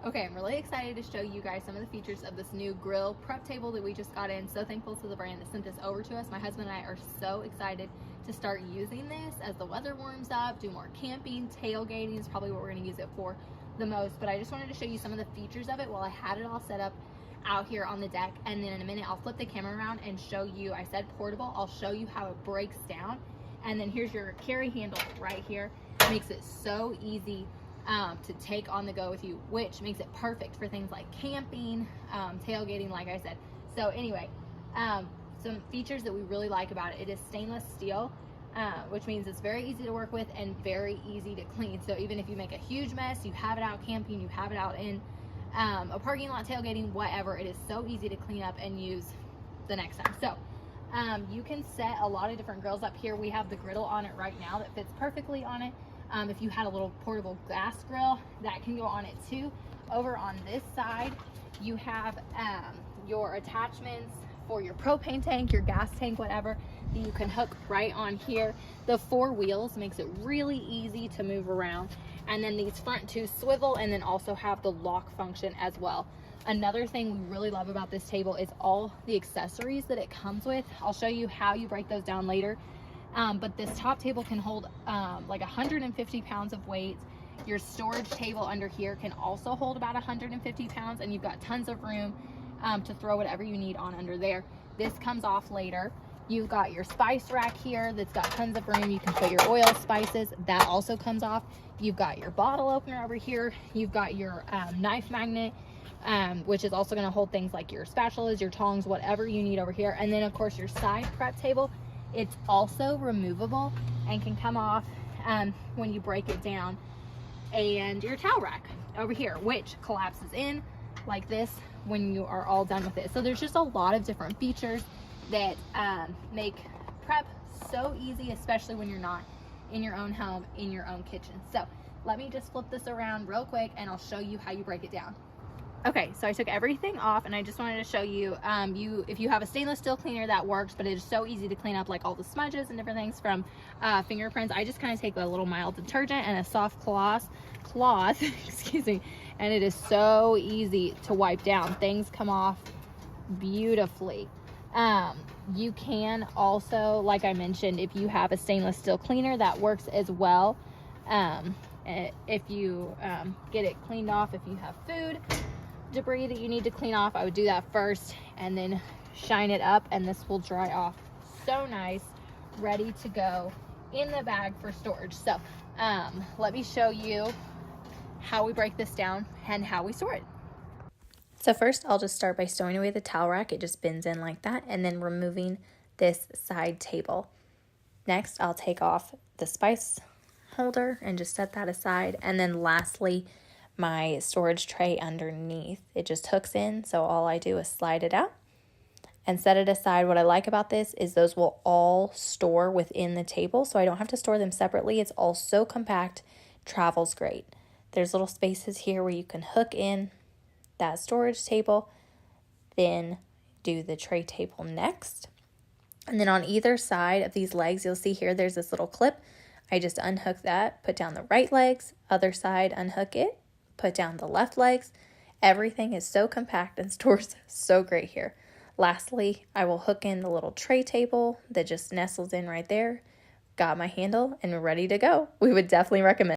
Okay, I'm really excited to show you guys some of the features of this new grill prep table that we just got in. So thankful to the brand that sent this over to us. My husband and I are so excited to start using this as the weather warms up, do more camping, tailgating is probably what we're gonna use it for the most. But I just wanted to show you some of the features of it while I had it all set up out here on the deck. And then in a minute, I'll flip the camera around and show you, I said portable, I'll show you how it breaks down. And then here's your carry handle right here. It makes it so easy to take on the go with you, which makes it perfect for things like camping, tailgating, like I said. So anyway, some features that we really like about it. It is stainless steel, which means it's very easy to work with and very easy to clean. So even if you make a huge mess, you have it out camping, you have it out in a parking lot, tailgating, whatever, it is so easy to clean up and use the next time. So you can set a lot of different grills up here. We have the griddle on it right now that fits perfectly on it. If you had a little portable gas grill, that can go on it too. Over on this side, you have your attachments for your propane tank, your gas tank, whatever, that you can hook right on here. The 4 wheels makes it really easy to move around. And then these front 2 swivel and then also have the lock function as well. Another thing we really love about this table is all the accessories that it comes with. I'll show you how you break those down later. But this top table can hold like 150 pounds of weight. Your storage table under here can also hold about 150 pounds, and you've got tons of room to throw whatever you need on under there. This comes off later. You've got your spice rack here that's got tons of room. You can put your oil, spices, that also comes off. You've got your bottle opener over here. You've got your knife magnet, which is also going to hold things like your spatulas, your tongs, whatever you need over here. And then of course your side prep table, it's also removable and can come off when you break it down. And your towel rack over here, which collapses in like this when you are all done with it. So there's just a lot of different features that make prep so easy, especially when you're not in your own home, in your own kitchen. So let me just flip this around real quick and I'll show you how you break it down. Okay, so I took everything off and I just wanted to show you, if you have a stainless steel cleaner, that works, but it is so easy to clean up like all the smudges and different things from fingerprints. I just kind of take a little mild detergent and a soft cloth, excuse me, and it is so easy to wipe down. Things come off beautifully. You can also, like I mentioned, if you have a stainless steel cleaner, that works as well. If you get it cleaned off, if you have food debris that you need to clean off, I would do that first and then shine it up, and this will dry off so nice, ready to go in the bag for storage. So let me show you how we break this down and how we store it. So first I'll just start by stowing away the towel rack. It just bends in like that, and then removing this side table. Next I'll take off the spice holder and just set that aside, and then lastly my storage tray underneath. It just hooks in, so all I do is slide it out and set it aside. What I like about this is those will all store within the table, so I don't have to store them separately. It's all so compact, travels great. There's little spaces here where you can hook in that storage table, then do the tray table next. And then on either side of these legs, you'll see here there's this little clip. I just unhook that, put down the right legs, other side, unhook it, put down the left legs. Everything is so compact and stores so great here. Lastly, I will hook in the little tray table that just nestles in right there. Got my handle and ready to go. We would definitely recommend.